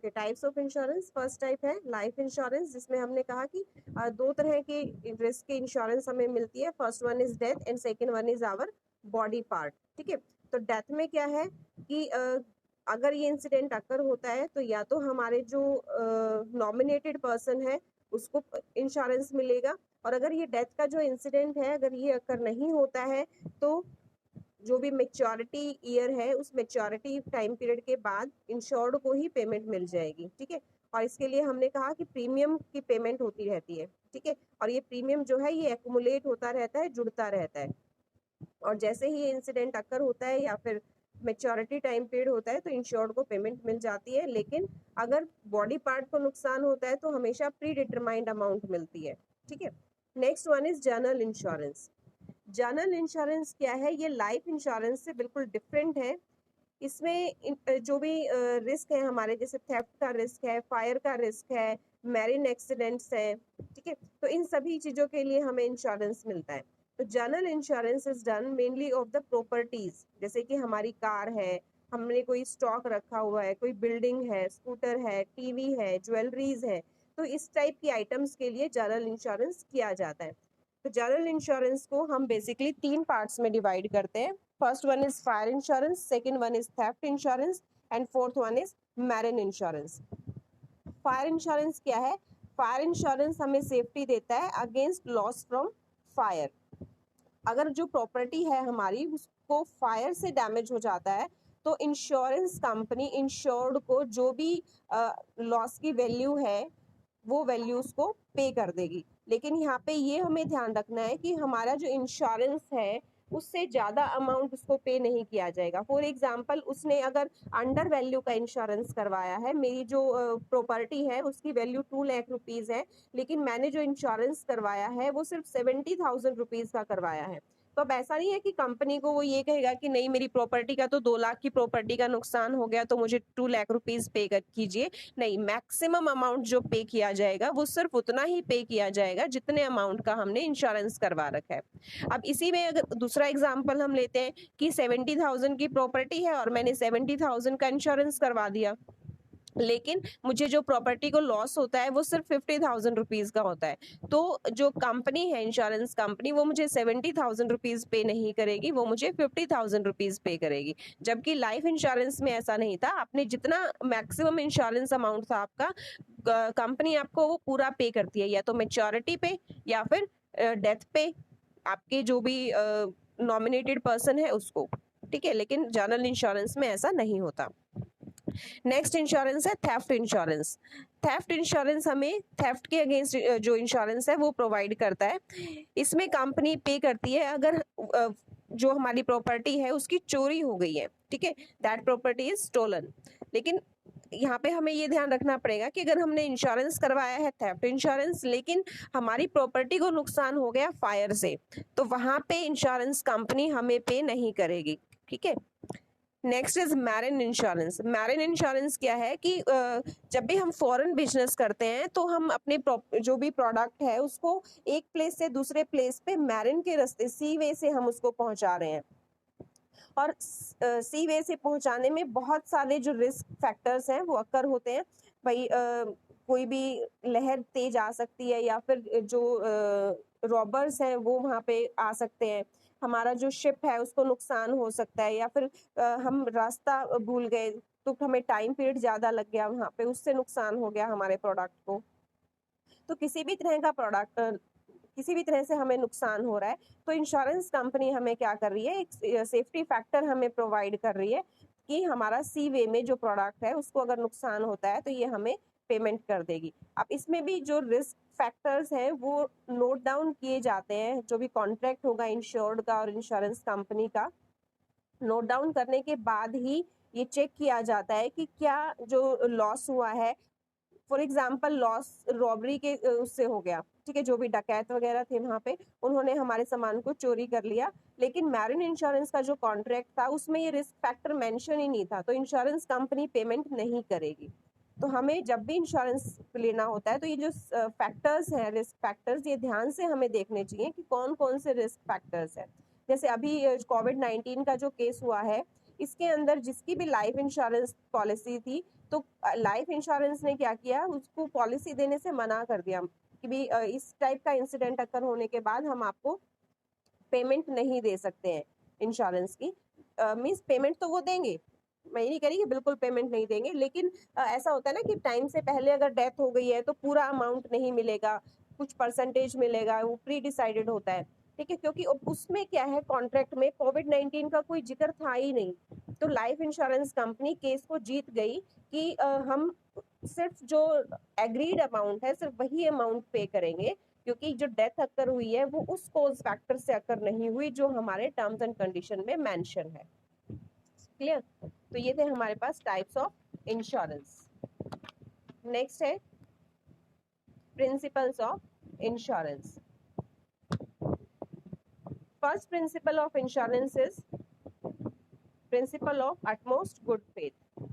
Okay, types of insurance. First type है life insurance, जिसमें हमने कहा कि दो तरह के रिस्क की इंश्योरेंस हमें मिलती है। First one is death and second one is our body part. ठीक है, तो डेथ में क्या है कि अगर ये इंसिडेंट अकर होता है तो या तो हमारे जो नॉमिनेटेड पर्सन है उसको इंश्योरेंस मिलेगा, और अगर ये डेथ का जो इंसिडेंट है अगर ये अकर नहीं होता है तो जो भी मेच्योरिटी ईयर है उस मेच्योरिटी टाइम पीरियड के बाद इंश्योर्ड को ही पेमेंट मिल जाएगी। ठीक है, और इसके लिए हमने कहा कि प्रीमियम की पेमेंट होती रहती है। ठीक है, और ये प्रीमियम जो है ये एक्युमुलेट होता रहता है, जुड़ता रहता है, और जैसे ही ये इंसिडेंट अकर होता है या फिर मेच्योरिटी टाइम पीरियड होता है तो इंश्योर्ड को पेमेंट मिल जाती है। लेकिन अगर बॉडी पार्ट को नुकसान होता है तो हमेशा प्री डिटरमाइंड अमाउंट मिलती है। ठीक है, next one is general insurance. General insurance क्या है, ये लाइफ इंश्योरेंस से बिल्कुल डिफरेंट है। इसमें जो भी रिस्क है हमारे, जैसे थेफ्ट का रिस्क है, फायर का रिस्क है, मैरिन एक्सीडेंट्स है, ठीक है, तो इन सभी चीजों के लिए हमें इंश्योरेंस मिलता है। तो general insurance is done mainly of the properties, जैसे कि हमारी कार है, हमने कोई स्टॉक रखा हुआ है, कोई बिल्डिंग है, स्कूटर है, टीवी है, ज्वेलरीज है, तो इस टाइप की आइटम्स के लिए जनरल इंश्योरेंस किया जाता है। तो जनरल इंश्योरेंस को हम बेसिकली 3 पार्ट्स में डिवाइड करते हैं। First one is fire insurance, second one is theft insurance and fourth one is marine insurance. Fire insurance क्या है? फायर इंश्योरेंस हमें सेफ्टी देता है अगेंस्ट लॉस फ्रॉम फायर। अगर जो प्रॉपर्टी है हमारी उसको फायर से डैमेज हो जाता है तो इंश्योरेंस कंपनी इंश्योर्ड को जो भी लॉस की वैल्यू है वो वैल्यूज को पे कर देगी। लेकिन यहाँ पे ये हमें ध्यान रखना है कि हमारा जो इंश्योरेंस है उससे ज्यादा अमाउंट उसको पे नहीं किया जाएगा। फॉर एग्जाम्पल, उसने अगर अंडर वैल्यू का इंश्योरेंस करवाया है, मेरी जो प्रॉपर्टी है उसकी वैल्यू 2 लाख रुपीज है, लेकिन मैंने जो इंश्योरेंस करवाया है वो सिर्फ 70,000 रुपीज का करवाया है, तो अब ऐसा नहीं है कि कंपनी को वो ये कहेगा कि नहीं मेरी प्रॉपर्टी का तो 2 लाख की प्रॉपर्टी का नुकसान हो गया तो मुझे 2 लाख रुपीज पे कीजिए। नहीं, मैक्सिमम अमाउंट जो पे किया जाएगा वो सिर्फ उतना ही पे किया जाएगा जितने अमाउंट का हमने इंश्योरेंस करवा रखा है। अब इसी में अगर दूसरा एग्जाम्पल हम लेते हैं कि 70,000 की प्रॉपर्टी है और मैंने 70,000 का इंश्योरेंस करवा दिया, लेकिन मुझे जो प्रॉपर्टी को लॉस होता है वो सिर्फ 50,000 रुपीज का होता है, तो जो कंपनी है इंश्योरेंस कंपनी वो मुझे 70,000 रुपीज पे नहीं करेगी, वो मुझे 50,000 रुपीज पे करेगी। जबकि लाइफ इंश्योरेंस में ऐसा नहीं था, आपने जितना मैक्सिमम इंश्योरेंस अमाउंट था आपका, कंपनी आपको वो पूरा पे करती है, या तो मेच्योरिटी पे या फिर डेथ पे, आपके जो भी नॉमिनेटेड पर्सन है उसको। ठीक है, लेकिन जनरल इंश्योरेंस में ऐसा नहीं होता। नेक्स्ट इंश्योरेंस है थेफ्ट इंश्योरेंस। थेफ्ट इंश्योरेंस हमें थेफ्ट के अगेंस्ट जो इंश्योरेंस है वो प्रोवाइड करता है। इसमें कंपनी पे करती है अगर जो हमारी प्रॉपर्टी है उसकी चोरी हो गई है, ठीक है, दैट प्रॉपर्टी इज स्टोलन। लेकिन यहाँ पे हमें ये ध्यान रखना पड़ेगा कि अगर हमने इंश्योरेंस करवाया है थेफ्ट इंश्योरेंस, लेकिन हमारी प्रॉपर्टी को नुकसान हो गया फायर से, तो वहां पे इंश्योरेंस कंपनी हमें पे नहीं करेगी। ठीक है, next is marine insurance. Marine insurance क्या है कि जब भी हम फॉरेन बिजनेस करते हैं तो हम अपने जो भी प्रोडक्ट है उसको एक प्लेस से दूसरे प्लेस पे मैरिन के रास्ते सी वे से हम उसको पहुंचा रहे हैं, और सी वे से पहुंचाने में बहुत सारे जो रिस्क फैक्टर्स हैं वो अक्कर होते हैं। भाई कोई भी लहर तेज आ सकती है, या फिर जो रॉबर्स हैं वो वहाँ पे आ सकते हैं, हमारा जो शिप है उसको नुकसान हो सकता है, या फिर हम रास्ता भूल गए तो हमें टाइम पीरियड ज्यादा लग गया वहाँ पे, उससे नुकसान हो गया हमारे प्रोडक्ट को। तो किसी भी तरह का प्रोडक्ट किसी भी तरह से हमें नुकसान हो रहा है तो इंश्योरेंस कंपनी हमें क्या कर रही है, एक सेफ्टी फैक्टर हमें प्रोवाइड कर रही है कि हमारा सी वे में जो प्रोडक्ट है उसको अगर नुकसान होता है तो ये हमें पेमेंट कर देगी। अब इसमें भी जो रिस्क फैक्टर्स हैं वो नोट डाउन किए जाते हैं, जो भी कॉन्ट्रैक्ट होगा इंश्योर्ड का और इंश्योरेंस कंपनी का, नोट डाउन करने के बाद ही ये चेक किया जाता है कि क्या जो लॉस हुआ है, फॉर एग्जाम्पल लॉस रॉबरी के उससे हो गया, ठीक है, जो भी डकैत वगैरह थे वहां पे उन्होंने हमारे सामान को चोरी कर लिया, लेकिन मैरिन इंश्योरेंस का जो कॉन्ट्रैक्ट था उसमें ये रिस्क फैक्टर मेंशन ही नहीं था, तो इंश्योरेंस कंपनी पेमेंट नहीं करेगी। तो हमें जब भी इंश्योरेंस लेना होता है तो ये जो फैक्टर्स हैं, रिस्क फैक्टर्स, ये ध्यान से हमें देखने चाहिए कि कौन कौन से रिस्क फैक्टर्स हैं। जैसे अभी कोविड-19 का जो केस हुआ है, इसके अंदर जिसकी भी लाइफ इंश्योरेंस पॉलिसी थी तो लाइफ इंश्योरेंस ने क्या किया, उसको पॉलिसी देने से मना कर दिया कि भी इस टाइप का इंसिडेंट अकर होने के बाद हम आपको पेमेंट नहीं दे सकते हैं इंश्योरेंस की। मींस पेमेंट तो वो देंगे, मैं ये नहीं कह रही कि बिल्कुल पेमेंट नहीं देंगे, लेकिन ऐसा होता है ना कि टाइम से पहले अगर डेथ हो गई है तो पूरा अमाउंट नहीं मिलेगा, कुछ परसेंटेज मिलेगा, वो प्री डिसाइडेड होता है, ठीक है। क्योंकि उसमें क्या है, कॉन्ट्रैक्ट में कोविड-19 का कोई जिक्र था ही नहीं, तो लाइफ इंश्योरेंस कंपनी केस को जीत गई कि हम सिर्फ जो एग्रीड अमाउंट है सिर्फ वही अमाउंट पे करेंगे, क्योंकि जो डेथ अकर हुई है वो उस कोज फैक्टर से अकर नहीं हुई जो हमारे टर्म्स एंड कंडीशन में मेंशन है। क्लियर? तो ये थे हमारे पास टाइप्स ऑफ इंश्योरेंस। नेक्स्ट है principles of insurance. First principle of insurance is principle of utmost good faith।